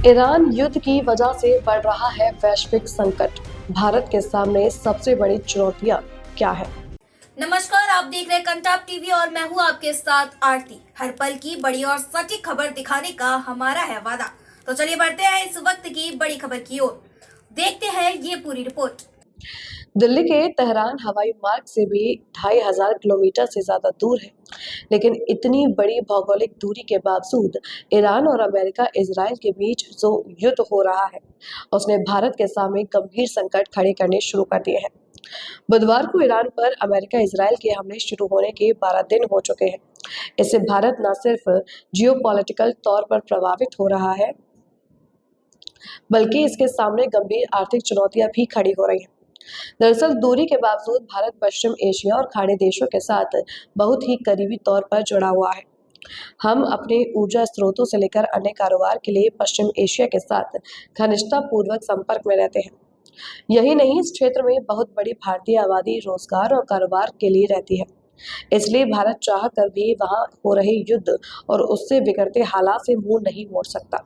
Iran युद्ध की वजह से बढ़ रहा है वैश्विक संकट। भारत के सामने सबसे बड़ी चुनौतियां क्या है? नमस्कार, आप देख रहे हैं कंटाप टीवी और मैं हूं आपके साथ आरती। हर पल की बड़ी और सटीक खबर दिखाने का हमारा है वादा। तो चलिए बढ़ते हैं इस वक्त की बड़ी खबर की ओर। देखते हैं ये पूरी रिपोर्ट। दिल्ली के तेहरान हवाई मार्ग से भी 2500 किलोमीटर से ज्यादा दूर है, लेकिन इतनी बड़ी भौगोलिक दूरी के बावजूद ईरान और अमेरिका इजराइल के बीच जो युद्ध हो रहा है, उसने भारत के सामने गंभीर संकट खड़े करने शुरू कर दिए हैं। बुधवार को ईरान पर अमेरिका इजराइल के हमले शुरू होने के 12 दिन हो चुके हैं। इससे भारत न सिर्फ जियोपॉलिटिकल तौर पर प्रभावित हो रहा है, बल्कि इसके सामने गंभीर आर्थिक चुनौतियां भी खड़ी हो रही हैं। दरअसल दूरी के बावजूद भारत पश्चिम एशिया और खाड़ी देशों के साथ बहुत ही करीबी तौर पर जुड़ा हुआ है। हम अपने ऊर्जा स्रोतों से लेकर अन्य कारोबार के लिए पश्चिम एशिया के साथ घनिष्ठता पूर्वक संपर्क में रहते हैं। यही नहीं, इस क्षेत्र में बहुत बड़ी भारतीय आबादी रोजगार और कारोबार के लिए रहती है। इसलिए भारत चाह कर भी वहां हो रहे युद्ध और उससे बिगड़ते हालात से मुंह नहीं मोड़ सकता।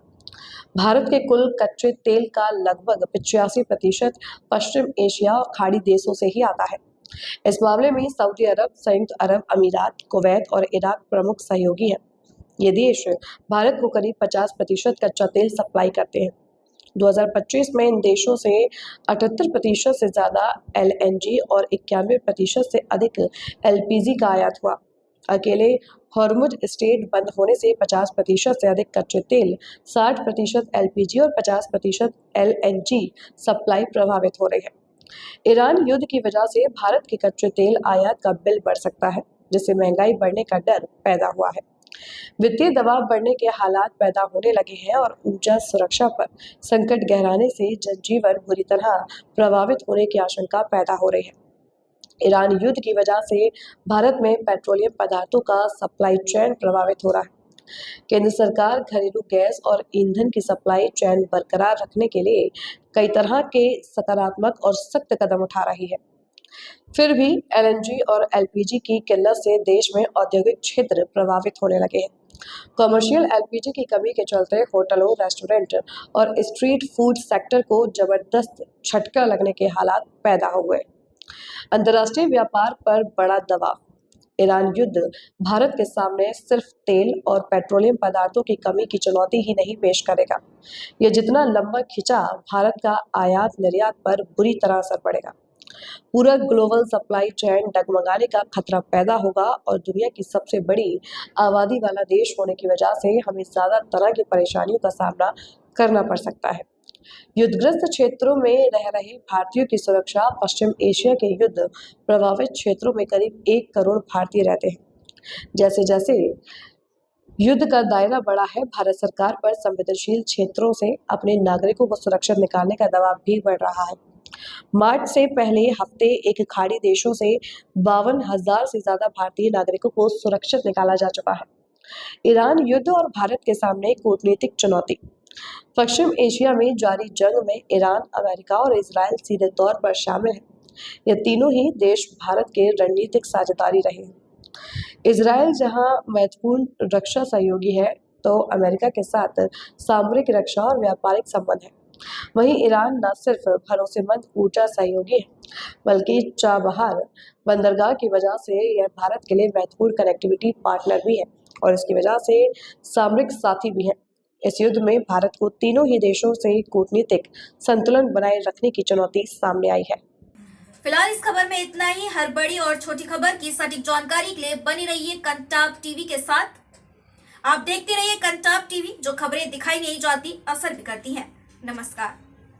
भारत के कुल कच्चे तेल का लगभग 85% पश्चिम एशिया और खाड़ी देशों से ही आता है। इस मामले में सऊदी अरब, संयुक्त अरब अमीरात, कुवैत और इराक प्रमुख सहयोगी हैं। ये देश भारत को करीब 50% कच्चा तेल सप्लाई करते हैं। 2025 में इन देशों से 78% से ज्यादा एलएनजी और 91% से अधिक एलपीजी का आयात हुआ। अकेले हॉर्मुज स्ट्रेट बंद होने से 50% से अधिक कच्चे तेल, 60% एलपीजी और 50% एलएनजी सप्लाई प्रभावित हो रही है। ईरान युद्ध की वजह से भारत के कच्चे तेल आयात का बिल बढ़ सकता है, जिससे महंगाई बढ़ने का डर पैदा हुआ है। वित्तीय दबाव बढ़ने के हालात पैदा होने लगे हैं और ऊर्जा सुरक्षा पर संकट गहराने से जनजीवन बुरी तरह प्रभावित होने की आशंका पैदा हो रही है। ईरान युद्ध की वजह से भारत में पेट्रोलियम पदार्थों का सप्लाई चेन प्रभावित हो रहा है। केंद्र सरकार घरेलू गैस और ईंधन की सप्लाई चेन बरकरार रखने के लिए कई तरह के सकारात्मक और सख्त कदम उठा रही है। फिर भी एलएनजी और एलपीजी की किल्लत से देश में औद्योगिक क्षेत्र प्रभावित होने लगे हैं। कमर्शियल एलपीजी की कमी के चलते होटलों, रेस्टोरेंट और स्ट्रीट फूड सेक्टर को जबरदस्त झटका लगने के हालात पैदा हो गए। अंतर्राष्ट्रीय व्यापार पर बड़ा दबाव। ईरान युद्ध भारत के सामने सिर्फ तेल और पेट्रोलियम पदार्थों की कमी की चुनौती ही नहीं पेश करेगा। यह जितना लंबा खिंचा, भारत का आयात निर्यात पर बुरी तरह असर पड़ेगा। पूरा ग्लोबल सप्लाई चेन डगमगाने का खतरा पैदा होगा और दुनिया की सबसे बड़ी आबादी वाला देश होने की वजह से हमें ज्यादा तरह की परेशानियों का सामना करना पड़ सकता है। युद्धग्रस्त क्षेत्रों में रह रहे भारतीयों की सुरक्षा। पश्चिम एशिया के युद्ध प्रभावित क्षेत्रों में करीब 1 करोड़ भारतीय रहते हैं। जैसे जैसे युद्ध का दायरा बढ़ा है, भारत सरकार पर संवेदनशील क्षेत्रों से अपने नागरिकों को सुरक्षित निकालने का दबाव भी बढ़ रहा है। मार्च से पहले हफ्ते एक खाड़ी देशों से 52,000 से ज्यादा भारतीय नागरिकों को सुरक्षित निकाला जा चुका है। ईरान युद्ध और भारत के सामने कूटनीतिक चुनौती। पश्चिम एशिया में जारी जंग में ईरान, अमेरिका और इजराइल सीधे तौर पर शामिल हैं। ये तीनों ही देश भारत के रणनीतिक साझेदारी रहे हैं। इजराइल जहां महत्वपूर्ण रक्षा सहयोगी है, तो अमेरिका के साथ सामरिक रक्षा और व्यापारिक संबंध है। वहीं ईरान न सिर्फ भरोसेमंद ऊर्जा सहयोगी है, बल्कि चाबहार बंदरगाह की वजह से यह भारत के लिए महत्वपूर्ण कनेक्टिविटी पार्टनर भी है और इसकी वजह से सामरिक साथी भी है। इस युद्ध में भारत को तीनों ही देशों से कूटनीतिक संतुलन बनाए रखने की चुनौती सामने आई है। फिलहाल इस खबर में इतना ही। हर बड़ी और छोटी खबर की सटीक जानकारी के लिए बनी रहिए कंटाप टीवी के साथ। आप देखते रहिए कंटाप टीवी, जो खबरें दिखाई नहीं जाती असर भी करती हैं। नमस्कार।